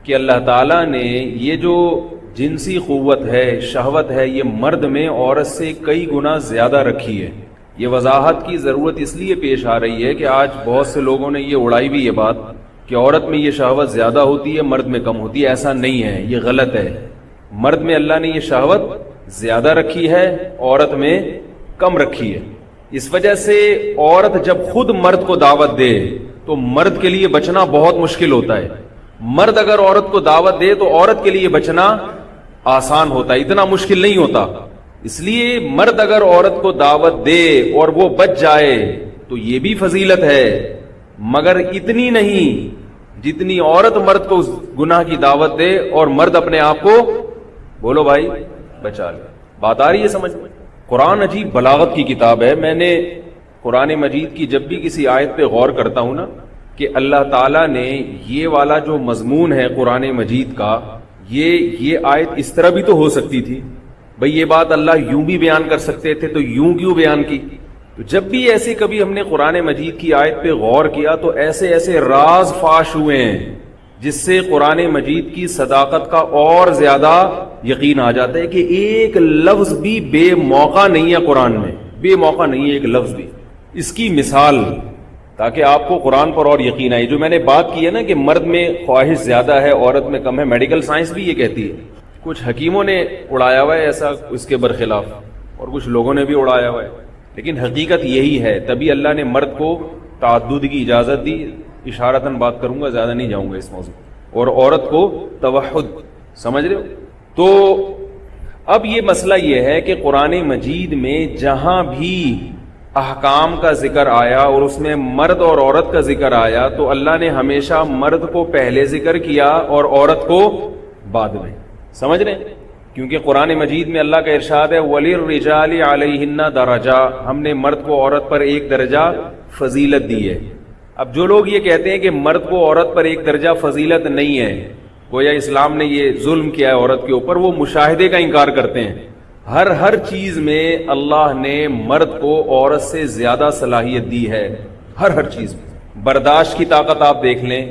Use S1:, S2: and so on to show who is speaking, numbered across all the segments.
S1: کہ اللہ تعالیٰ نے یہ جو جنسی قوت ہے، شہوت ہے، یہ مرد میں عورت سے کئی گنا زیادہ رکھی ہے۔ یہ وضاحت کی ضرورت اس لیے پیش آ رہی ہے کہ آج بہت سے لوگوں نے یہ اڑائی بھی یہ بات کہ عورت میں یہ شہوت زیادہ ہوتی ہے، مرد میں کم ہوتی ہے۔ ایسا نہیں ہے، یہ غلط ہے۔ مرد میں اللہ نے یہ شہوت زیادہ رکھی ہے، عورت میں کم رکھی ہے۔ اس وجہ سے عورت جب خود مرد کو دعوت دے تو مرد کے لیے بچنا بہت مشکل ہوتا ہے۔ مرد اگر عورت کو دعوت دے تو عورت کے لیے بچنا آسان ہوتا ہے، اتنا مشکل نہیں ہوتا۔ اس لیے مرد اگر عورت کو دعوت دے اور وہ بچ جائے تو یہ بھی فضیلت ہے، مگر اتنی نہیں جتنی عورت مرد کو گناہ کی دعوت دے اور مرد اپنے آپ کو بولو بھائی بچا لے۔ بات آ رہی ہے سمجھ میں؟ قرآن عجیب بلاغت کی کتاب ہے۔ میں نے قرآن مجید کی جب بھی کسی آیت پہ غور کرتا ہوں نا کہ اللہ تعالیٰ نے یہ والا جو مضمون ہے قرآن مجید کا، یہ آیت اس طرح بھی تو ہو سکتی تھی، بھئی یہ بات اللہ یوں بھی بیان کر سکتے تھے تو یوں کیوں بیان کی؟ تو جب بھی ایسے کبھی ہم نے قرآن مجید کی آیت پہ غور کیا تو ایسے ایسے راز فاش ہوئے ہیں جس سے قرآن مجید کی صداقت کا اور زیادہ یقین آ جاتا ہے کہ ایک لفظ بھی بے موقع نہیں ہے قرآن میں، بے موقع نہیں ہے ایک لفظ بھی۔ اس کی مثال تاکہ آپ کو قرآن پر اور یقین آئے، جو میں نے بات کی ہے نا کہ مرد میں خواہش زیادہ ہے عورت میں کم ہے، میڈیکل سائنس بھی یہ کہتی ہے۔ کچھ حکیموں نے اڑایا ہوا ہے ایسا اس کے برخلاف، اور کچھ لوگوں نے بھی اڑایا ہوا ہے، لیکن حقیقت یہی ہے۔ تبھی اللہ نے مرد کو تعدد کی اجازت دی۔ اشارتاً بات کروں گا، زیادہ نہیں جاؤں گا اس موضوع، اور عورت کو توحد، سمجھ رہے ہو؟ تو اب یہ مسئلہ یہ ہے کہ قرآن مجید میں جہاں بھی احکام کا ذکر آیا اور اس میں مرد اور عورت کا ذکر آیا تو اللہ نے ہمیشہ مرد کو پہلے ذکر کیا اور عورت کو بعد میں، سمجھ رہے ہیں؟ کیونکہ قرآن مجید میں اللہ کا ارشاد ہے وَلِلرِّجَالِ عَلَيْهِنَّ دَرَجَةٌ، ہم نے مرد کو عورت پر ایک درجہ فضیلت دی ہے۔ اب جو لوگ یہ کہتے ہیں کہ مرد کو عورت پر ایک درجہ فضیلت نہیں ہے، گویا اسلام نے یہ ظلم کیا ہے عورت کے اوپر، وہ مشاہدے کا انکار کرتے ہیں۔ ہر چیز میں اللہ نے مرد کو عورت سے زیادہ صلاحیت دی ہے، ہر چیز میں۔ برداشت کی طاقت آپ دیکھ لیں،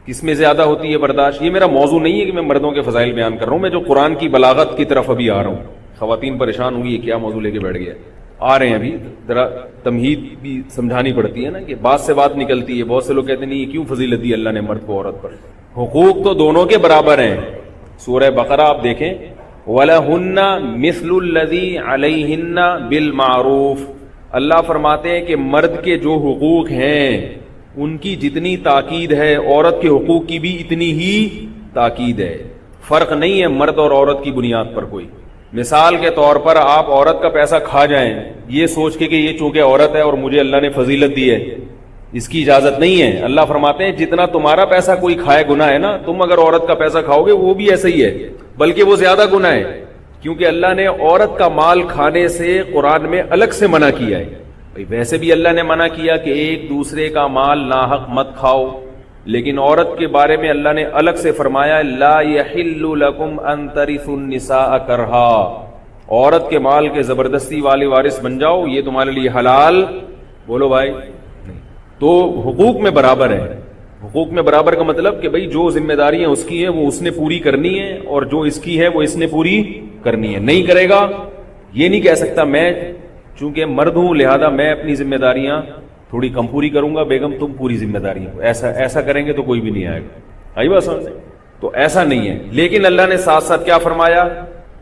S1: کس میں زیادہ ہوتی ہے برداشت؟ یہ میرا موضوع نہیں ہے کہ میں مردوں کے فضائل بیان کر رہا ہوں، میں جو قرآن کی بلاغت کی طرف ابھی آ رہا ہوں۔ خواتین پریشان ہوئی، یہ کیا موضوع لے کے بیٹھ گیا؟ آ رہے ہیں ابھی، ذرا تمہید بھی سمجھانی پڑتی ہے نا کہ بات سے بات نکلتی ہے۔ بہت سے لوگ کہتے ہیں نہیں یہ کیوں فضیلت دی اللہ نے مرد کو عورت پر؟ حقوق تو دونوں کے برابر ہیں۔ سورہ بقرہ آپ دیکھیں، وَلَهُنَّ مِثْلُ الَّذِي عَلَيْهِنَّ بِالْمَعْرُوفِ، اللہ فرماتے ہیں کہ مرد کے جو حقوق ہیں ان کی جتنی تاکید ہے عورت کے حقوق کی بھی اتنی ہی تاکید ہے۔ فرق نہیں ہے مرد اور عورت کی بنیاد پر کوئی۔ مثال کے طور پر آپ عورت کا پیسہ کھا جائیں یہ سوچ کے کہ یہ چونکہ عورت ہے اور مجھے اللہ نے فضیلت دی ہے، اس کی اجازت نہیں ہے۔ اللہ فرماتے ہیں جتنا تمہارا پیسہ کوئی کھائے گناہ ہے نا، تم اگر عورت کا پیسہ کھاؤ گے وہ بھی ایسا ہی ہے، بلکہ وہ زیادہ گناہ ہے، کیونکہ اللہ نے عورت کا مال کھانے سے قرآن میں الگ سے منع کیا ہے۔ ویسے بھی اللہ نے منع کیا کہ ایک دوسرے کا مال ناحق مت کھاؤ، لیکن عورت کے بارے میں اللہ نے الگ سے فرمایا لا یحل لکم ان ترثوا النساء کرہا، عورت کے مال کے زبردستی والے وارث بن جاؤ یہ تمہارے لیے حلال، بولو بھائی نہیں۔ تو حقوق میں برابر ہے۔ حقوق میں برابر کا مطلب کہ بھئی جو ذمہ داریاں اس کی ہیں وہ اس نے پوری کرنی ہے، اور جو اس کی ہے وہ اس نے پوری کرنی ہے۔ نہیں کرے گا یہ نہیں کہہ سکتا میں چونکہ مرد ہوں لہذا میں اپنی ذمہ داریاں تھوڑی کم پوری کروں گا، بیگم تم پوری ذمہ داریاں، ایسا کریں گے تو کوئی بھی نہیں آئے گا۔ آئی بات سمجھ؟ تو ایسا نہیں ہے۔ لیکن اللہ نے ساتھ ساتھ کیا فرمایا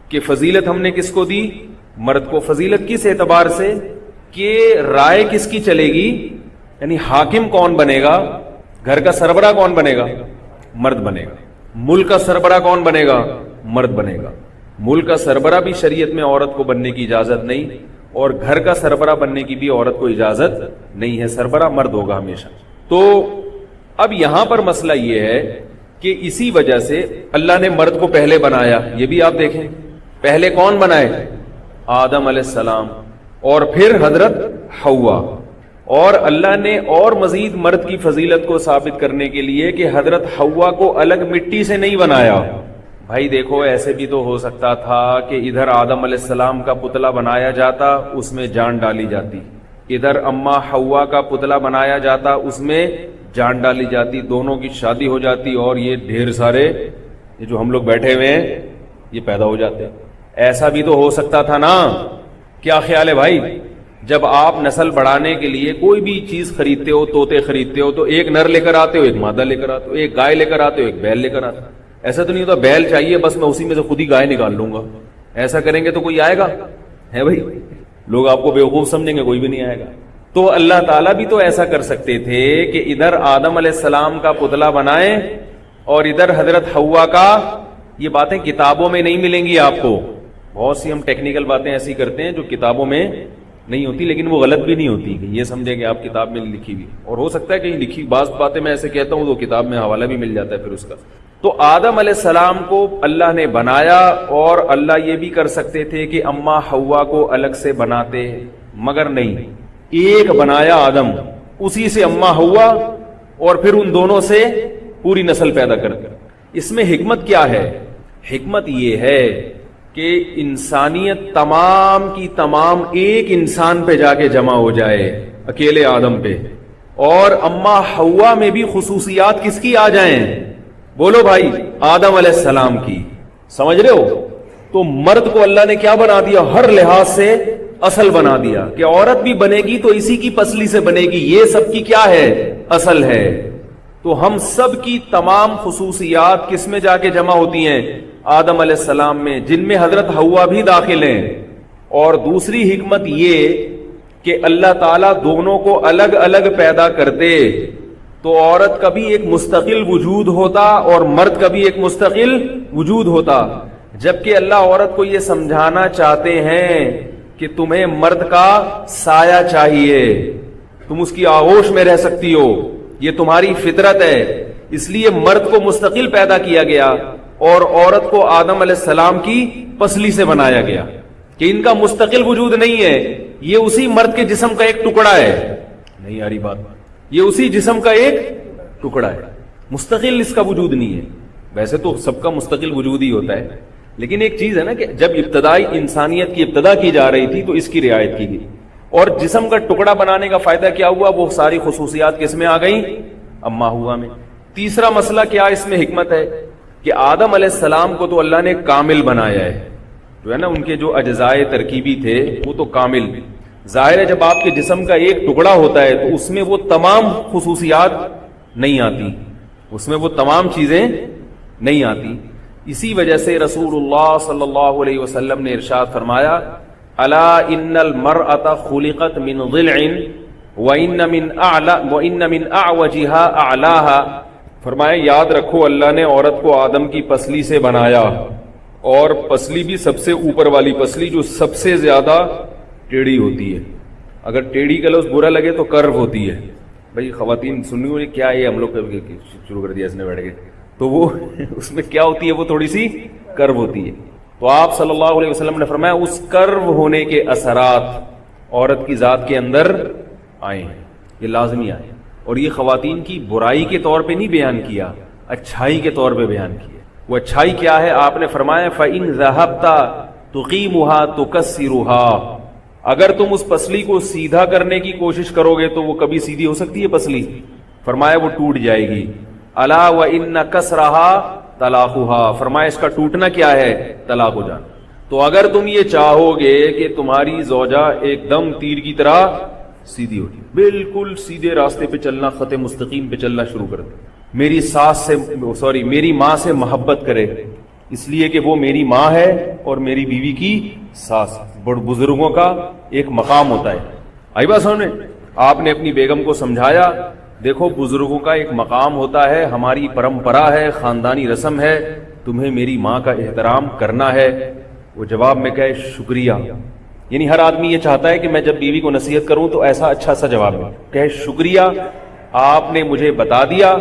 S1: کہ فضیلت ہم نے کس کو دی؟ مرد کو۔ فضیلت کس اعتبار سے کہ رائے کس کی چلے گی، یعنی حاکم کون بنے گا، گھر کا سربراہ کون بنے گا، مرد بنے گا۔ ملک کا سربراہ کون بنے گا، مرد بنے گا۔ ملک کا سربراہ بھی شریعت میں عورت کو بننے کی اجازت نہیں، اور گھر کا سربراہ بننے کی بھی عورت کو اجازت نہیں ہے، سربراہ مرد ہوگا ہمیشہ۔ تو اب یہاں پر مسئلہ یہ ہے کہ اسی وجہ سے اللہ نے مرد کو پہلے بنایا، یہ بھی آپ دیکھیں پہلے کون بنائے، آدم علیہ السلام، اور پھر حضرت حوا۔ اور اللہ نے اور مزید مرد کی فضیلت کو ثابت کرنے کے لیے کہ حضرت حوا کو الگ مٹی سے نہیں بنایا۔ بھائی دیکھو ایسے بھی تو ہو سکتا تھا کہ ادھر آدم علیہ السلام کا پتلا بنایا جاتا، اس میں جان ڈالی جاتی، ادھر اما حوا کا پتلا بنایا جاتا، اس میں جان ڈالی جاتی, دونوں کی شادی ہو جاتی اور یہ ڈھیر سارے یہ جو ہم لوگ بیٹھے ہوئے ہیں یہ پیدا ہو جاتے. ایسا بھی تو ہو سکتا تھا نا. کیا خیال ہے بھائی؟ جب آپ نسل بڑھانے کے لیے کوئی بھی چیز خریدتے ہو, طوطے خریدتے ہو, تو ایک نر لے کر آتے ہو, ایک مادہ لے کر آتے ہو, ایک گائے لے کر آتے ہو, ایک بیل لے کر آتے ہو. ایسا تو نہیں ہوتا بیل چاہیے بس میں اسی میں سے خود ہی گائے نکال لوں گا. ایسا کریں گے تو کوئی آئے گا؟ ہے بھائی, لوگ آپ کو بیوقوف سمجھیں گے, کوئی بھی نہیں آئے گا. تو اللہ تعالیٰ بھی تو ایسا کر سکتے تھے کہ ادھر آدم علیہ السلام کا پتلا بنائیں اور ادھر حضرت حوا کا. یہ باتیں کتابوں میں نہیں ملیں گی آپ کو. بہت سی ہم ٹیکنیکل باتیں ایسی کرتے ہیں جو کتابوں میں نہیں ہوتی, لیکن وہ غلط بھی نہیں ہوتی کہ یہ سمجھیں کہ آپ کتاب میں لکھی ہوئی, اور ہو سکتا ہے کہیں لکھی بعض باتیں میں ایسے کہتا ہوں تو کتاب میں حوالہ بھی مل جاتا ہے پھر اس کا. تو آدم علیہ السلام کو اللہ نے بنایا, اور اللہ یہ بھی کر سکتے تھے کہ اما حوا کو الگ سے بناتے, مگر نہیں, ایک بنایا آدم, اسی سے اما حوا, اور پھر ان دونوں سے پوری نسل پیدا کر. اس میں حکمت کیا ہے؟ حکمت یہ ہے کہ انسانیت تمام کی تمام ایک انسان پہ جا کے جمع ہو جائے, اکیلے آدم پہ, اور اما حوا میں بھی خصوصیات کس کی آ جائیں؟ بولو بھائی, آدم علیہ السلام کی. سمجھ رہے ہو؟ تو مرد کو اللہ نے کیا بنا دیا؟ ہر لحاظ سے اصل بنا دیا کہ عورت بھی بنے گی تو اسی کی پسلی سے بنے گی, یہ سب کی کیا ہے؟ اصل ہے. تو ہم سب کی تمام خصوصیات کس میں جا کے جمع ہوتی ہیں؟ آدم علیہ السلام میں, جن میں حضرت حوا بھی داخل ہیں. اور دوسری حکمت یہ کہ اللہ تعالیٰ دونوں کو الگ الگ پیدا کرتے تو عورت کا بھی ایک مستقل وجود ہوتا اور مرد کا بھی ایک مستقل وجود ہوتا. جبکہ اللہ عورت کو یہ سمجھانا چاہتے ہیں کہ تمہیں مرد کا سایہ چاہیے, تم اس کی آغوش میں رہ سکتی ہو, یہ تمہاری فطرت ہے. اس لیے مرد کو مستقل پیدا کیا گیا اور عورت کو آدم علیہ السلام کی پسلی سے بنایا گیا کہ ان کا مستقل وجود نہیں ہے, یہ اسی مرد کے جسم کا ایک ٹکڑا ہے. نہیں آ رہی بات؟ یہ اسی جسم کا ایک ٹکڑا ہے, مستقل اس کا وجود نہیں ہے. ویسے تو سب کا مستقل وجود ہی ہوتا ہے, لیکن ایک چیز ہے نا کہ جب ابتدائی انسانیت کی ابتدا کی جا رہی تھی تو اس کی رعایت کی گئی, اور جسم کا ٹکڑا بنانے کا فائدہ کیا ہوا؟ وہ ساری خصوصیات کس میں آ گئیں؟ اما ہوا میں. تیسرا مسئلہ کیا اس میں حکمت ہے کہ آدم علیہ السلام کو تو اللہ نے کامل بنایا ہے, جو ہے نا ان کے جو اجزائے ترکیبی تھے وہ تو کامل. ظاہر ہے جب آپ کے جسم کا ایک ٹکڑا ہوتا ہے تو اس میں وہ تمام خصوصیات نہیں آتی, اس میں وہ تمام چیزیں نہیں آتی. اسی وجہ سے رسول اللہ صلی اللہ علیہ وسلم نے ارشاد فرمایا, الا ان المرأة خلقت من ضلع وان من اعوجها اعلاها. فرمایا یاد رکھو اللہ نے عورت کو آدم کی پسلی سے بنایا, اور پسلی بھی سب سے اوپر والی پسلی جو سب سے زیادہ ٹیڑھی ہوتی ہے. اگر ٹیڑھی کا لفظ برا لگے تو کرو ہوتی ہے. بھائی خواتین سننی ہوئی کیا یہ ہم لوگ شروع کر دیا اس نے بیٹھ کے, تو وہ اس میں کیا ہوتی ہے؟ وہ تھوڑی سی کرو ہوتی ہے. تو آپ صلی اللہ علیہ وسلم نے فرمایا اس کرو ہونے کے اثرات عورت کی ذات کے اندر آئے ہیں, یہ لازمی آئے. اور یہ خواتین کی برائی کے طور پہ نہیں بیان کیا, اچھائی کے طور پہ بیان کیا. وہ اچھائی کیا ہے؟ آپ نے فرمایا فَإِن ذَهَبْتَ تُقِيمُهَا تُكَسِّرُهَا. اگر تم اس پسلی کو سیدھا کرنے کی کوشش کرو گے تو وہ کبھی سیدھی ہو سکتی ہے پسلی؟ فرمایا وہ ٹوٹ جائے گی. الا وَإِنَّ كَسْرَهَا طَلَاقُهَا. فرمایا اس کا ٹوٹنا کیا ہے؟ طلاق ہو جانا. تو اگر تم یہ چاہو گے کہ تمہاری زوجہ ایک دم تیر کی طرح سیدھی ہو جائے, بالکل سیدھے راستے پہ چلنا, خط مستقیم پہ چلنا شروع کر دے, میری ماں سے محبت کرے اس لیے کہ وہ میری ماں ہے اور میری بیوی کی ساس. بزرگوں کا ایک مقام ہوتا ہے. آئی بات سامنے؟ آپ نے اپنی بیگم کو سمجھایا دیکھو بزرگوں کا ایک مقام ہوتا ہے, ہماری پرمپرا ہے, خاندانی رسم ہے, تمہیں میری ماں کا احترام کرنا ہے. وہ جواب میں کہے شکریہ. یعنی ہر آدمی یہ چاہتا ہے کہ میں جب بیوی کو نصیحت کروں تو ایسا اچھا سا جواب دوں, کہے شکریہ آپ نے مجھے بتا دیا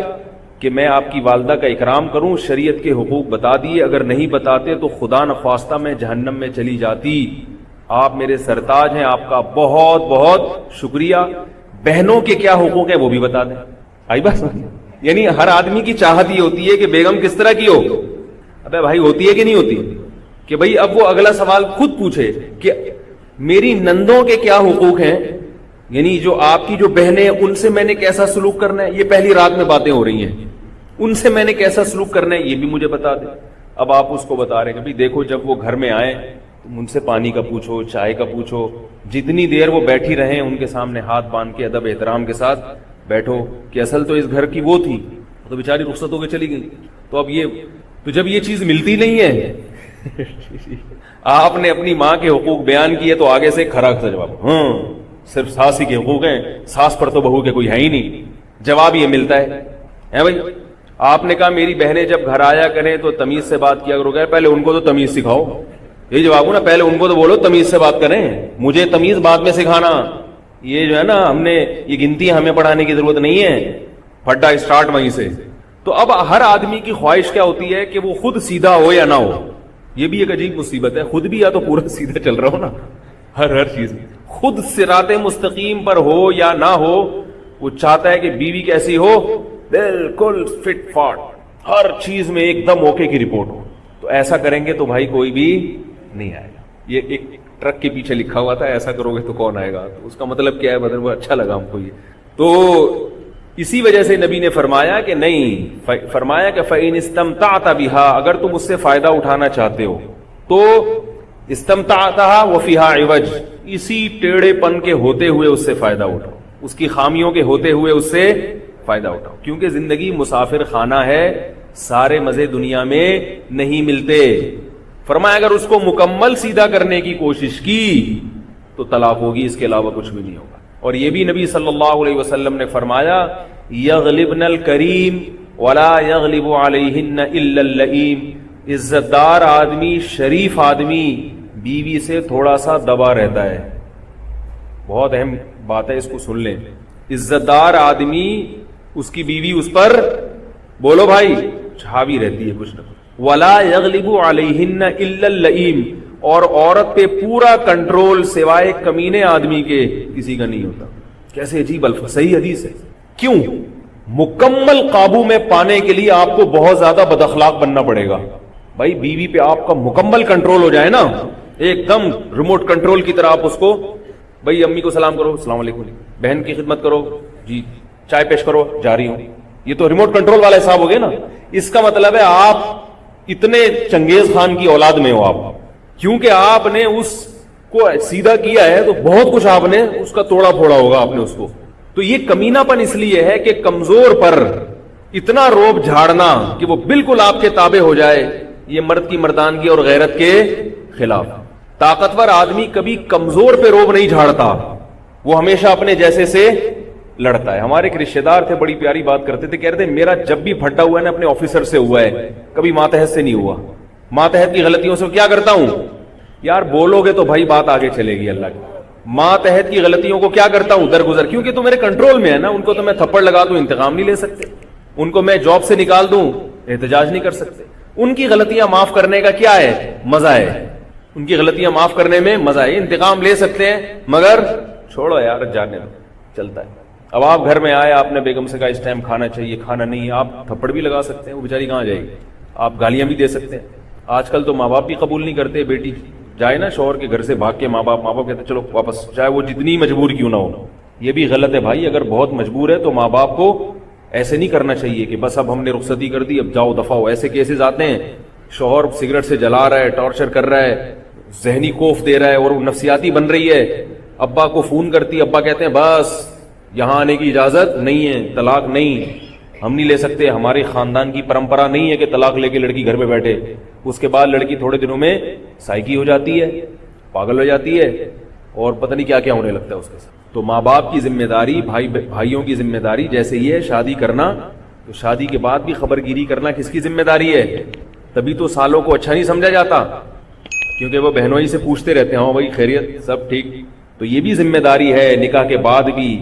S1: کہ میں آپ کی والدہ کا اکرام کروں, شریعت کے حقوق بتا دیے, اگر نہیں بتاتے تو خدا نخواستہ میں جہنم میں چلی جاتی. آپ میرے سرتاج ہیں, آپ کا بہت بہت شکریہ. بہنوں کے کیا حقوق ہیں وہ بھی بتا دیں. آئی بات؟ یعنی ہر آدمی کی چاہت یہ ہوتی ہے کہ بیگم کس طرح کی ہو. ابے بھائی ہوتی ہے کہ نہیں ہوتی؟ کہ بھائی اب وہ اگلا سوال خود پوچھے کہ میری نندوں کے کیا حقوق ہیں, یعنی جو آپ کی جو بہنیں ان سے میں نے کیسا سلوک کرنا ہے، یہ پہلی رات میں باتیں ہو رہی ہیں، ان سے میں نے کیسا سلوک کرنا ہے یہ بھی مجھے بتا دیں۔ اب آپ اس کو بتا رہے ہیں کہ بھائی دیکھو جب وہ گھر میں آئیں تم ان سے پانی کا پوچھو، چائے کا پوچھو، جتنی دیر وہ بیٹھی رہیں ان کے سامنے ہاتھ باندھ کے ادب احترام کے ساتھ بیٹھو، کہ اصل تو اس گھر کی وہ تھی تو بیچاری رخصت ہو کے چلی گئی۔ تو اب تو جب یہ چیز ملتی نہیں ہے آپ نے اپنی ماں کے حقوق بیان کیے تو آگے سے کھرا جواب، ہاں صرف ساس ہی کے حقوق ہیں، ساس پر تو بہو کے کوئی ہے ہی نہیں، جواب یہ ملتا ہے بھائی۔ آپ نے کہا میری بہنیں جب گھر آیا کریں تو تمیز سے بات کیا کرو، گے پہلے ان کو تو تمیز سکھاؤ، یہ جواب ہو نا، پہلے ان کو تو بولو تمیز سے بات کریں، مجھے تمیز بعد میں سکھانا، یہ جو ہے نا ہم نے یہ گنتی ہمیں پڑھانے کی ضرورت نہیں ہے، پھڈا اسٹارٹ وہیں سے۔ تو اب ہر آدمی کی خواہش کیا ہوتی ہے کہ وہ خود سیدھا ہو یا نہ ہو، یہ بھی ایک عجیب مصیبت ہے، خود بھی یا تو پورا سیدھا چل رہا ہو نا، ہر چیز خود صراط مستقیم پر ہو یا نہ ہو، وہ چاہتا ہے کہ بیوی کیسی ہو، بالکل فٹ فاٹ، ہر چیز میں ایک دم اوکے کی رپورٹ ہو۔ تو ایسا کریں گے تو بھائی کوئی بھی نہیں آئے گا۔ یہ ایک ٹرک کے پیچھے لکھا ہوا تھا ایسا کرو گے تو کون آئے گا، تو اس کا مطلب کیا ہے، مطلب اچھا لگا ہم کو یہ۔ تو اسی وجہ سے نبی نے فرمایا کہ نہیں، فرمایا کہ فَإِنِ اسْتَمْتَعْتَ بِهَا، اگر تم اس سے فائدہ اٹھانا چاہتے ہو تو استمتعتها وفيها عوج، اسی ٹیڑھے پن کے ہوتے ہوئے اس سے فائدہ اٹھاؤ، اس کی خامیوں کے ہوتے ہوئے اس سے فائدہ اٹھاؤ، کیونکہ زندگی مسافر خانہ ہے، سارے مزے دنیا میں نہیں ملتے۔ فرمایا اگر اس کو مکمل سیدھا کرنے کی کوشش کی تو طلاق ہوگی، اس کے علاوہ کچھ بھی نہیں ہوگا۔ اور یہ بھی نبی صلی اللہ علیہ وسلم نے فرمایا یغلبن الکریم ولا یغلب علیہن الا اللئیم، عزت دار آدمی، شریف آدمی بیوی سے تھوڑا سا دبا رہتا ہے، بہت اہم بات ہے، اس کو سن لیں، عزت دار آدمی اس کی بیوی اس پر بولو بھائی چھاوی رہتی ہے کچھ نہ کچھ، ولا یغلب علیہن الا اللئیم، اور عورت پہ پورا کنٹرول سوائے کمینے آدمی کے کسی کا نہیں ہوتا۔ کیسے عجیب الفاظ، صحیح حدیث ہے۔ کیوں؟ مکمل قابو میں پانے کے لیے آپ کو بہت زیادہ بد اخلاق بننا پڑے گا بھائی، بیوی پہ آپ کا مکمل کنٹرول ہو جائے نا، ایک دم ریموٹ کنٹرول کی طرح آپ اس کو، بھائی امی کو سلام کرو، السلام علیکم، بہن کی خدمت کرو، جی چائے پیش کرو، جا رہی ہوں، یہ تو ریموٹ کنٹرول والا حساب ہو گیا نا۔ اس کا مطلب ہے آپ اتنے چنگیز خان کی اولاد میں ہو آپ، کیونکہ آپ نے اس کو سیدھا کیا ہے تو بہت کچھ آپ نے اس کا توڑا پھوڑا ہوگا آپ نے اس کو۔ تو یہ کمینہ پن اس لیے ہے کہ کمزور پر اتنا روب جھاڑنا کہ وہ بالکل آپ کے تابع ہو جائے، یہ مرد کی مردانگی اور غیرت کے خلاف۔ طاقتور آدمی کبھی کمزور پہ روب نہیں جھاڑتا، وہ ہمیشہ اپنے جیسے سے لڑتا ہے۔ ہمارے ایک رشتے دار تھے، بڑی پیاری بات کرتے تھے، کہتے ہیں میرا جب بھی پھٹا ہوا ہے نا اپنے آفیسر سے ہوا ہے، کبھی ماتحت سے نہیں ہوا۔ ماتحت کی غلطیوں سے کیا کرتا ہوں یار، بولو گے تو بھائی بات آگے چلے گی اللہ کی۔ ماتحت کی غلطیوں کو کیا کرتا ہوں درگزر، کیونکہ تو میرے کنٹرول میں ہے نا، ان کو تو میں تھپڑ لگا دوں انتقام نہیں لے سکتے، ان کو میں جاب سے نکال دوں احتجاج نہیں کر سکتے۔ ان کی غلطیاں معاف کرنے کا کیا ہے، مزہ ہے، ان کی غلطیاں معاف کرنے میں مزہ ہے، انتقام لے سکتے ہیں مگر چھوڑو یار جانے دو، چلتا ہے۔ اب آپ گھر میں آئے، آپ نے بیگم سے کہا اس ٹائم کھانا چاہیے، کھانا نہیں ہے، آپ تھپڑ بھی لگا سکتے ہیں، وہ بیچاری کہاں جائے گی، آپ گالیاں بھی دے سکتے ہیں۔ آج کل تو ماں باپ بھی قبول نہیں کرتے، بیٹی جائے نا شوہر کے گھر سے بھاگ کے، ماں باپ کہتے ہیں چلو واپس، چاہے وہ جتنی مجبور کیوں نہ ہو۔ یہ بھی غلط ہے بھائی، اگر بہت مجبور ہے تو ماں باپ کو ایسے نہیں کرنا چاہیے کہ بس اب ہم نے رخصتی کر دی اب جاؤ دفعہ ہو۔ ایسے کیسز آتے ہیں، شوہر سگریٹ سے جلا رہا ہے، ٹارچر کر رہا ہے، ذہنی کوف دے رہا ہے اور وہ نفسیاتی بن رہی ہے، ابا کو فون کرتی، ابا کہتے ہیں بس یہاں آنے کی اجازت نہیں ہے، طلاق نہیں، ہم نہیں لے سکتے، ہماری خاندان کی پرمپرا نہیں ہے کہ طلاق لے کے لڑکی گھر میں بیٹھے۔ اس کے بعد لڑکی تھوڑے دنوں میں سائیکی ہو جاتی ہے، پاگل ہو جاتی ہے اور پتہ نہیں کیا کیا ہونے لگتا ہے اس کے ساتھ۔ تو ماں باپ کی ذمہ داری، بھائیوں کی ذمہ داری جیسے یہ ہے شادی کرنا، تو شادی کے بعد بھی خبر گیری کرنا کس کی ذمہ داری ہے؟ تبھی تو سالوں کو اچھا نہیں سمجھا جاتا، کیونکہ وہ بہنوں ہی سے پوچھتے رہتے ہیں ہاں بھائی خیریت سب ٹھیک۔ تو یہ بھی ذمہ داری ہے نکاح کے بعد بھی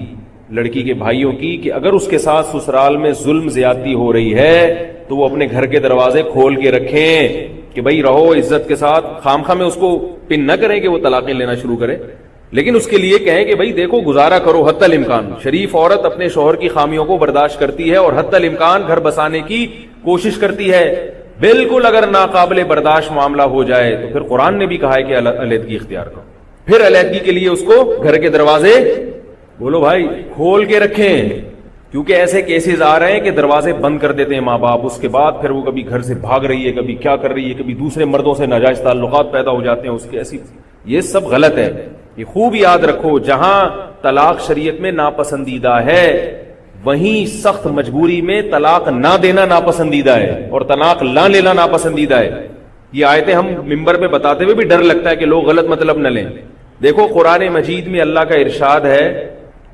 S1: لڑکی کے بھائیوں کی کہ اگر اس کے ساتھ سسرال میں ظلم زیادتی ہو رہی ہے تو وہ اپنے گھر کے دروازے کھول کے رکھیں کہ بھائی رہو عزت کے ساتھ، خامخواہ میں اس کو پن نہ کریں کہ وہ طلاقیں لینا شروع کرے، لیکن اس کے لیے کہیں کہ بھائی دیکھو گزارا کرو حتی الامکان۔ شریف عورت اپنے شوہر کی خامیوں کو برداشت کرتی ہے اور حتی الامکان گھر بسانے کی کوشش کرتی ہے۔ بالکل اگر ناقابل برداشت معاملہ ہو جائے تو پھر قرآن نے بھی کہا ہے کہ علیحدگی اختیار کرو، پھر علیحدگی کے لیے اس کو گھر کے دروازے بولو بھائی کھول کے رکھیں، کیونکہ ایسے کیسز آ رہے ہیں کہ دروازے بند کر دیتے ہیں ماں باپ، اس کے بعد پھر وہ کبھی گھر سے بھاگ رہی ہے، کبھی کیا کر رہی ہے، کبھی دوسرے مردوں سے ناجائز تعلقات پیدا ہو جاتے ہیں اس کے، ایسی یہ سب غلط ہے. یہ خوب یاد رکھو، جہاں طلاق شریعت میں ناپسندیدہ ہے وہیں سخت مجبوری میں طلاق نہ دینا ناپسندیدہ ہے اور طلاق نہ لینا ناپسندیدہ ہے. یہ آیتیں ہم ممبر پہ بتاتے ہوئے بھی ڈر لگتا ہے کہ لوگ غلط مطلب نہ لیں. دیکھو قرآن مجید میں اللہ کا ارشاد ہے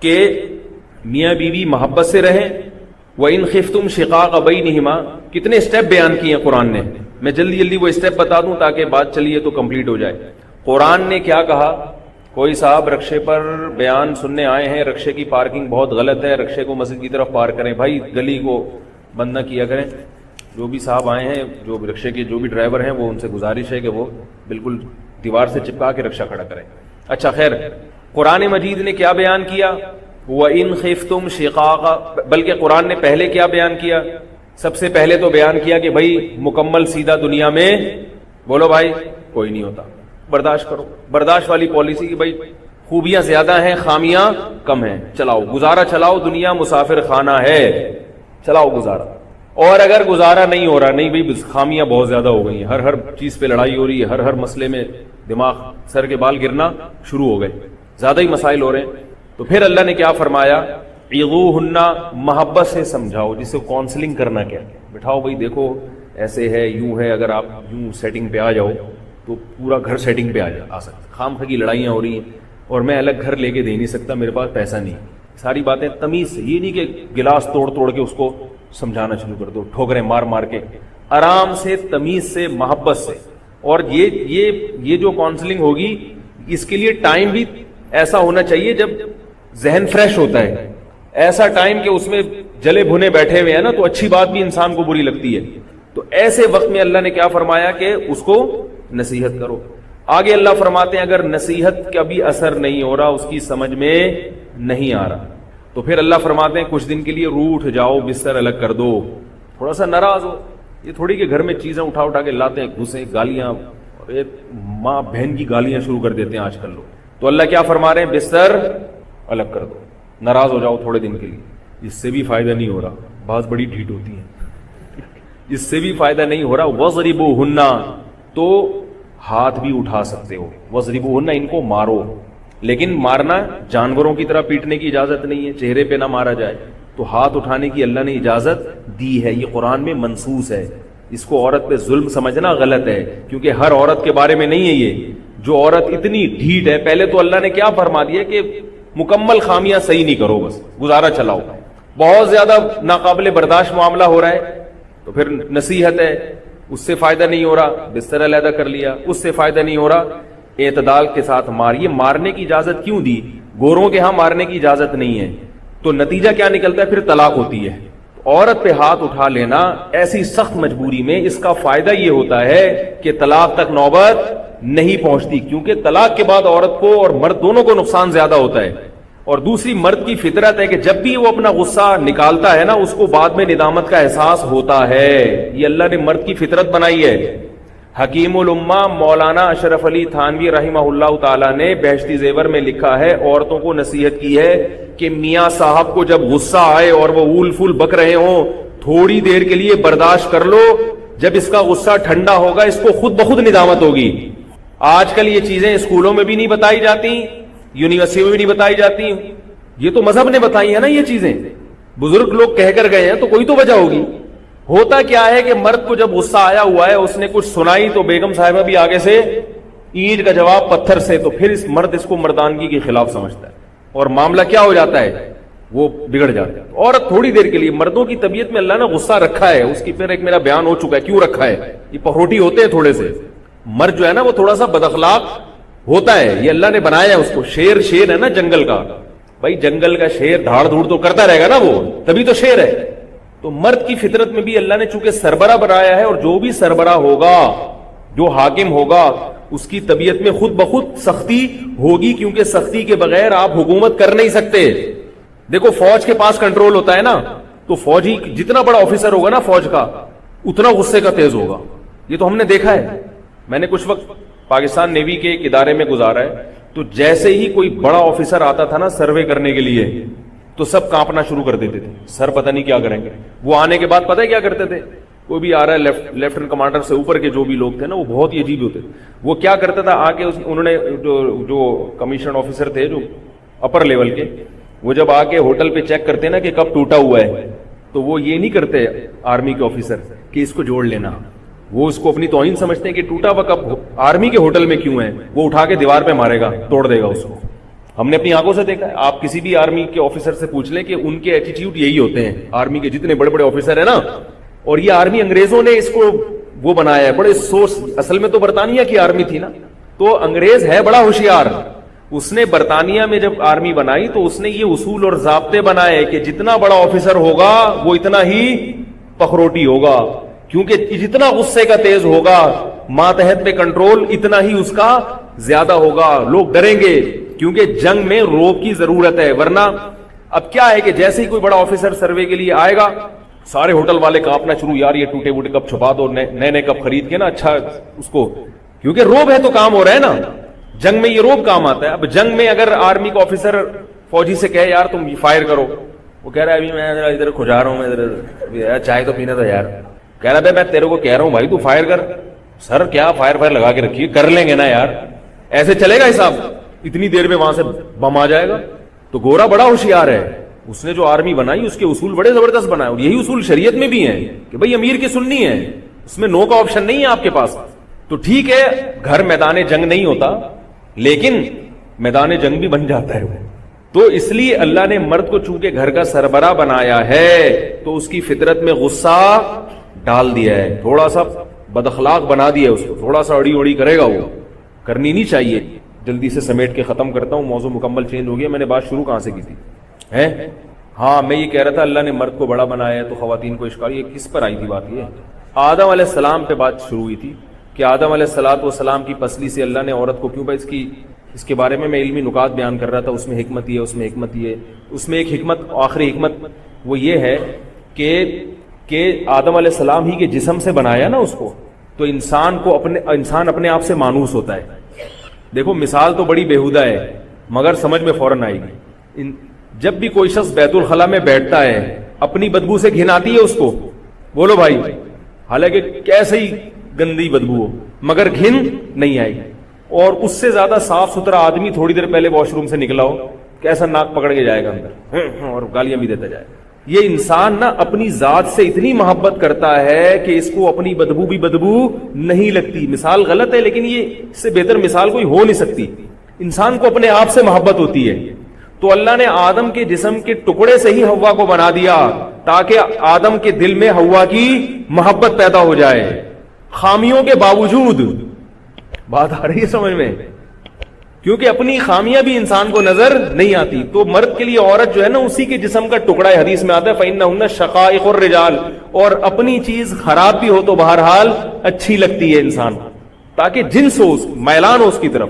S1: کہ میاں بیوی محبت سے رہیں. وَإِنْ خِفْتُمْ شِقَاقَ بَيْنِهِمَا کتنے اسٹیپ بیان کیے ہیں قرآن نے. میں جلدی جلدی وہ اسٹیپ بتا دوں تاکہ بات چلیے تو کمپلیٹ ہو جائے. قرآن نے کیا کہا؟ کوئی صاحب رکشے پر بیان سننے آئے ہیں، رکشے کی پارکنگ بہت غلط ہے، رکشے کو مسجد کی طرف پارک کریں. بھائی گلی کو بند نہ کیا کریں. جو بھی صاحب آئے ہیں، جو رکشے کے جو بھی ڈرائیور ہیں، وہ ان سے گزارش ہے کہ وہ بالکل دیوار سے چپکا کے رکشہ کھڑا کریں. اچھا خیر، قرآن مجید نے کیا بیان کیا؟ وَإِنْ خِفْتُمْ شِقَاقَ، بلکہ قرآن نے پہلے کیا بیان کیا؟ سب سے پہلے تو بیان کیا کہ بھائی مکمل سیدھا دنیا میں بولو بھائی کوئی نہیں ہوتا، برداشت کرو. برداشت والی پالیسی کہ بھائی خوبیاں زیادہ ہیں خامیاں کم ہیں، چلاؤ گزارا چلاؤ، دنیا مسافر خانہ ہے، چلاؤ گزارا. اور اگر گزارا نہیں ہو رہا، نہیں بھائی خامیاں بہت زیادہ ہو گئی ہیں، ہر چیز پہ لڑائی ہو رہی ہے، ہر مسئلے میں دماغ سر کے بال گرنا شروع ہو گئے، زیادہ ہی مسائل ہو رہے ہیں، تو پھر اللہ نے کیا فرمایا؟ عظوہن، محبت سے سمجھاؤ. جس سے کاؤنسلنگ کرنا کیا بٹھاؤ بھائی دیکھو ایسے ہے، یوں ہے، اگر آپ یوں سیٹنگ پہ آ جاؤ تو پورا گھر سیٹنگ پہ آ سکتا. خام خواہ کی لڑائیاں ہو رہی ہیں اور میں الگ گھر لے کے دے نہیں سکتا، میرے پاس پیسہ نہیں. ساری باتیں تمیز سے، یہ نہیں کہ گلاس توڑ توڑ کے اس کو سمجھانا شروع کر دو، ٹھوکریں مار مار کے، آرام سے، تمیز سے، محبت سے. اور یہ جو کاؤنسلنگ ہوگی اس کے لیے ٹائم بھی ایسا ہونا چاہیے جب ذہن فریش ہوتا ہے. ایسا ٹائم کہ اس میں جلے بھنے بیٹھے ہوئے ہیں نا، تو اچھی بات بھی انسان کو بری لگتی ہے. تو ایسے وقت میں اللہ نے کیا فرمایا کہ اس کو نصیحت کرو. آگے اللہ فرماتے ہیں اگر نصیحت کا بھی اثر نہیں ہو رہا، اس کی سمجھ میں نہیں آ رہا، تو پھر اللہ فرماتے ہیں کچھ دن کے لیے روٹھ جاؤ، بستر الگ کر دو. تھوڑا سا ناراض ہو، یہ تھوڑی کہ گھر میں چیزیں اٹھا کے لاتے ہیں، گھسیں، گالیاں، اور ماں بہن کی گالیاں شروع کر دیتے ہیں آج کل لوگ. تو اللہ کیا فرما رہے ہیں؟ بستر الگ کر دو، ناراض ہو جاؤ تھوڑے دن کے لیے. اس سے بھی فائدہ نہیں ہو رہا، بات بڑی ڈھیٹ ہوتی ہے، اس سے بھی فائدہ نہیں ہو رہا. وَضْرِبُوهُنَّ، تو ہاتھ بھی اٹھا سکتے ہو. وَضْرِبُوهُنَّ، ان کو مارو، لیکن مارنا جانوروں کی طرح پیٹنے کی اجازت نہیں ہے، چہرے پہ نہ مارا جائے. تو ہاتھ اٹھانے کی اللہ نے اجازت دی ہے، یہ قرآن میں منصوص ہے. اس کو عورت پہ ظلم سمجھنا غلط ہے، کیونکہ ہر عورت کے بارے میں نہیں ہے یہ. جو عورت اتنی ڈھیٹ ہے، پہلے تو اللہ نے کیا فرما دیا کہ مکمل خامیاں صحیح نہیں کرو، بس گزارا چلاؤ. بہت زیادہ ناقابل برداشت معاملہ ہو رہا ہے تو پھر نصیحت ہے، اس سے فائدہ نہیں ہو رہا بستر علیحدہ کر لیا، اس سے فائدہ نہیں ہو رہا اعتدال کے ساتھ مار. یہ مارنے کی اجازت کیوں دی؟ گوروں کے ہاں مارنے کی اجازت نہیں ہے. تو نتیجہ کیا نکلتا ہے؟ پھر طلاق ہوتی ہے. عورت پہ ہاتھ اٹھا لینا ایسی سخت مجبوری میں، اس کا فائدہ یہ ہوتا ہے کہ طلاق تک نوبت نہیں پہنچتی، کیونکہ طلاق کے بعد عورت کو اور مرد دونوں کو نقصان زیادہ ہوتا ہے. اور دوسری مرد کی فطرت ہے کہ جب بھی وہ اپنا غصہ نکالتا ہے نا، اس کو بعد میں ندامت کا احساس ہوتا ہے. یہ اللہ نے مرد کی فطرت بنائی ہے. حکیم الامہ مولانا اشرف علی تھانوی رحمہ اللہ تعالیٰ نے بہشتی زیور میں لکھا ہے، عورتوں کو نصیحت کی ہے کہ میاں صاحب کو جب غصہ آئے اور وہ اول فول بک رہے ہوں، تھوڑی دیر کے لیے برداشت کر لو، جب اس کا غصہ ٹھنڈا ہوگا اس کو خود بخود ندامت ہوگی. آج کل یہ چیزیں اسکولوں میں بھی نہیں بتائی جاتی، یونیورسٹی میں بھی نہیں بتائی جاتی. یہ تو مذہب نے بتائی ہیں نا یہ چیزیں، بزرگ لوگ کہہ کر گئے ہیں، تو کوئی تو وجہ ہوگی. ہوتا کیا ہے کہ مرد کو جب غصہ آیا ہوا ہے، اس نے کچھ سنائی تو بیگم صاحبہ بھی آگے سے اینٹ کا جواب پتھر سے، تو پھر اس کو مردانگی کے خلاف سمجھتا ہے اور معاملہ کیا ہو جاتا ہے؟ وہ بگڑ جاتا ہے. عورت تھوڑی دیر کے لیے، مردوں کی طبیعت میں اللہ نے غصہ رکھا ہے، اس کی پھر ایک میرا بیان ہو چکا ہے کیوں رکھا ہے. یہ پہروٹی ہوتے ہیں تھوڑے سے، مرد جو ہے نا وہ تھوڑا سا بد اخلاق ہوتا ہے، یہ اللہ نے بنایا ہے اس کو. شیر ہے نا جنگل کا، بھائی جنگل کا شیر دھاڑ دھوڑ تو کرتا رہے گا نا، وہ تبھی تو شیر ہے. تو مرد کی فطرت میں بھی اللہ نے چونکہ سربراہ بنایا ہے، اور جو بھی سربراہ ہوگا، جو حاکم ہوگا، اس کی طبیعت میں خود بخود سختی ہوگی، کیونکہ سختی کے بغیر آپ حکومت کر نہیں سکتے. دیکھو فوج کے پاس کنٹرول ہوتا ہے نا، تو فوجی جتنا بڑا آفیسر ہوگا نا فوج کا، اتنا غصے کا تیز ہوگا. یہ تو ہم نے دیکھا ہے. میں نے کچھ وقت پاکستان نیوی کے ایک ادارے میں گزارا ہے، تو جیسے ہی کوئی بڑا آفیسر آتا تھا نا سروے کرنے کے لیے تو سب کانپنا شروع کر دیتے تھے, سر پتہ نہیں کیا کریں گے. وہ آنے کے بعد پتہ ہے کیا کرتے تھے, کوئی بھی آ رہا ہے لیفٹنٹ کمانڈر سے اوپر کے جو بھی لوگ تھے نا وہ بہت ہی عجیب ہوتے. وہ کیا کرتا تھا, آ کے انہوں نے جو کمیشن آفیسر تھے جو اپر لیول کے, وہ جب آ کے ہوٹل پہ چیک کرتے نا کہ کب ٹوٹا ہوا ہے, تو وہ یہ نہیں کرتے آرمی کے آفیسر کہ اس کو جوڑ لینا, وہ اس کو اپنی توہین سمجھتے ہیں کہ ٹوٹا ہوا کب آرمی کے ہوٹل میں کیوں ہے, وہ اٹھا کے دیوار پہ مارے گا, توڑ دے گا اس کو. ہم نے اپنی آنکھوں سے دیکھا ہے. آپ کسی بھی آرمی کے آفیسر سے پوچھ لیں کہ ان کے ایٹیٹیوڈ یہی ہوتے ہیں, آرمی کے جتنے بڑے بڑے آفیسر ہیں نا. اور یہ آرمی انگریزوں نے اس کو وہ بنایا ہے بڑے سوچ, اصل میں تو برطانیہ کی آرمی تھی نا, تو انگریز ہے بڑا ہوشیار. اس نے برطانیہ میں جب آرمی بنائی تو اس نے یہ اصول اور ضابطے بنائے کہ جتنا بڑا آفیسر ہوگا وہ اتنا ہی پخروٹی ہوگا, کیونکہ جتنا غصے کا تیز ہوگا ماتحت پہ کنٹرول اتنا ہی اس کا زیادہ ہوگا. لوگ ڈریں گے کیونکہ جنگ میں روب کی ضرورت ہے. ورنہ اب کیا ہے کہ جیسے ہی کوئی بڑا آفیسر سروے کے لیے آئے گا سارے ہوٹل والے کانپنا شروع, یار یہ ٹوٹے ووٹے کب چھپا دو, نئے کب خرید کے نا اچھا اس کو, کیونکہ روب ہے تو کام ہو رہا ہے نا. جنگ میں یہ روب کام آتا ہے. اب جنگ میں اگر آرمی کا آفیسر فوجی سے کہے یار تم فائر کرو, وہ کہہ رہا ہے ابھی میں ادھر کھجا رہا ہوں, میں ادھر چائے تو پینا تھا یار. کہہ رہا ہے میں تیرے کو کہہ رہا ہوں بھائی تو فائر کر. سر کیا فائر لگا کے رکھیے, کر لیں گے نا یار, ایسے چلے گا حساب, اتنی دیر میں وہاں سے بم آ جائے گا. تو گورا بڑا ہوشیار ہے, اس نے جو آرمی بنائی اس کے اصول بڑے زبردست بنائے, اور یہی اصول شریعت میں بھی ہیں کہ بھائی امیر کی سننی ہے, اس میں نو کا آپشن نہیں ہے آپ کے پاس. تو ٹھیک ہے گھر میدان جنگ نہیں ہوتا لیکن میدان جنگ بھی بن جاتا ہے. تو اس لیے اللہ نے مرد کو چونکہ گھر کا سربراہ بنایا ہے تو اس کی فطرت میں غصہ ڈال دیا ہے, تھوڑا سا بد اخلاق بنا دیا اس کو, تھوڑا سا اڑی اڑی کرے گا, وہ کرنی نہیں چاہیے. جلدی سے سمیٹ کے ختم کرتا ہوں, موضوع مکمل چینج ہو گیا. میں نے بات شروع کہاں سے کی تھی ہے؟ ہاں میں یہ کہہ رہا تھا اللہ نے مرد کو بڑا بنایا ہے تو خواتین کو اشکال, یہ کس پر آئی تھی بات, یہ آدم علیہ السلام پہ بات شروع ہوئی تھی کہ آدم علیہ السلام کی پسلی سے اللہ نے عورت کو کیوں بھائی, اس کے بارے میں علمی نکات بیان کر رہا تھا. اس میں حکمت یہ, اس میں حکمت یہ, اس میں ایک حکمت, آخری حکمت وہ یہ ہے کہ آدم علیہ السلام ہی کے جسم سے بنایا نا اس کو, تو انسان اپنے آپ سے مانوس ہوتا ہے. دیکھو مثال تو بڑی بیہودہ ہے مگر سمجھ میں فوراً آئے گی. جب بھی کوئی شخص بیت الخلا میں بیٹھتا ہے اپنی بدبو سے گھن آتی ہے اس کو, بولو بھائی, حالانکہ کیسے ہی گندی بدبو ہو مگر گھن نہیں آئے گی. اور اس سے زیادہ صاف ستھرا آدمی تھوڑی دیر پہلے واش روم سے نکلا ہو, کیسا ناک پکڑ کے جائے گا اندر اور گالیاں بھی دیتا جائے. یہ انسان نا اپنی ذات سے اتنی محبت کرتا ہے کہ اس کو اپنی بدبو بھی بدبو نہیں لگتی. مثال غلط ہے لیکن یہ اس سے بہتر مثال کوئی ہو نہیں سکتی. انسان کو اپنے آپ سے محبت ہوتی ہے. تو اللہ نے آدم کے جسم کے ٹکڑے سے ہی ہوا کو بنا دیا تاکہ آدم کے دل میں ہوا کی محبت پیدا ہو جائے, خامیوں کے باوجود. بات آ رہی ہے سمجھ میں؟ کیونکہ اپنی خامیاں بھی انسان کو نظر نہیں آتی. تو مرد کے لیے عورت جو ہے نا اسی کے جسم کا ٹکڑا ہے, حدیث میں آتا ہے فَإِنَّهُنَّ شَقَائِقُ الرِّجَالِ, اور اپنی چیز خراب بھی ہو تو بہرحال اچھی لگتی ہے انسان, تاکہ جنس ہو, میلان ہو اس کی طرف.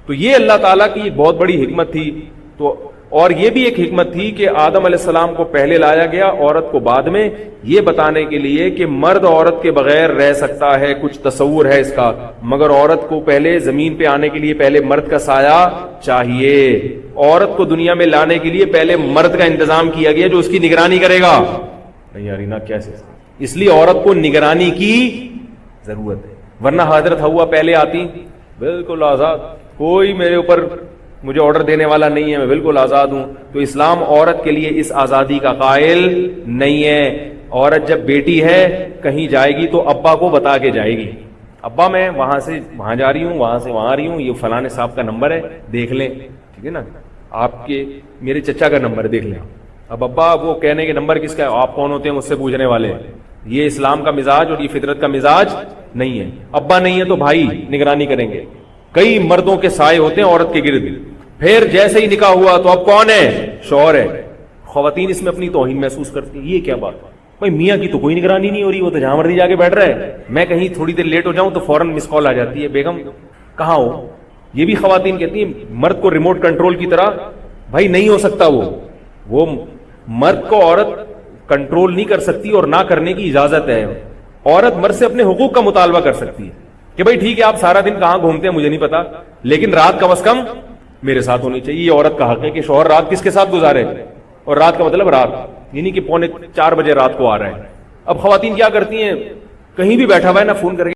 S1: تو یہ اللہ تعالیٰ کی بہت بڑی حکمت تھی. تو اور یہ بھی ایک حکمت تھی کہ آدم علیہ السلام کو پہلے لایا گیا, عورت کو بعد میں, یہ بتانے کے لیے کہ مرد عورت کے بغیر رہ سکتا ہے, کچھ تصور ہے اس کا, مگر عورت کو پہلے زمین پہ آنے کے لیے پہلے مرد کا سایہ چاہیے. عورت کو دنیا میں لانے کے لیے پہلے مرد کا انتظام کیا گیا جو اس کی نگرانی کرے گا. نہیں یار نا کیسے, اس لیے عورت کو نگرانی کی ضرورت ہے. ورنہ حضرت ہوا پہلے آتی بالکل آزاد, کوئی میرے اوپر مجھے آرڈر دینے والا نہیں ہے, میں بالکل آزاد ہوں. تو اسلام عورت کے لیے اس آزادی کا قائل نہیں ہے. عورت جب بیٹی ہے کہیں جائے گی تو ابا کو بتا کے جائے گی, ابا میں وہاں سے وہاں جا رہی ہوں, وہاں سے وہاں آ رہی ہوں, یہ فلانے صاحب کا نمبر ہے دیکھ لیں, ٹھیک ہے نا, آپ کے میرے چچا کا نمبر دیکھ لیں. اب ابا وہ کہنے کے نمبر کس کا ہے, آپ کون ہوتے ہیں مجھ سے پوچھنے والے. یہ اسلام کا مزاج اور یہ فطرت کا مزاج نہیں ہے. ابا نہیں ہے تو بھائی نگرانی کریں گے. کئی مردوں کے سائے ہوتے ہیں عورت کے گرد, پھر جیسے ہی نکاح ہوا تو اب کون ہے, شوہر ہے. خواتین اس میں اپنی توہین محسوس کرتی ہیں, یہ کیا بات, بھائی میاں کی تو کوئی نگرانی نہیں ہو رہی, وہ تو جہاں مرضی جا کے بیٹھ رہا ہے. میں کہیں تھوڑی دیر لیٹ ہو جاؤں تو فوراً مس کال آ جاتی ہے, بیگم کہاں ہو. یہ بھی خواتین کہتی ہیں مرد کو ریموٹ کنٹرول کی طرح, بھائی نہیں ہو سکتا. وہ مرد کو عورت کنٹرول نہیں کر سکتی اور نہ کرنے کی اجازت ہے. عورت مرد سے اپنے حقوق کا مطالبہ کر سکتی ہے کہ بھائی ٹھیک ہے آپ سارا دن کہاں گھومتے ہیں مجھے نہیں پتا, لیکن رات کم از کم میرے ساتھ ہونی چاہیے. یہ عورت کا حق ہے کہ شوہر رات کس کے ساتھ گزارے, اور رات کا مطلب رات یعنی کہ 3:45 بجے رات کو آ رہا ہے. اب خواتین کیا کرتی ہیں, کہیں بھی بیٹھا ہوا ہے نا, فون کر کے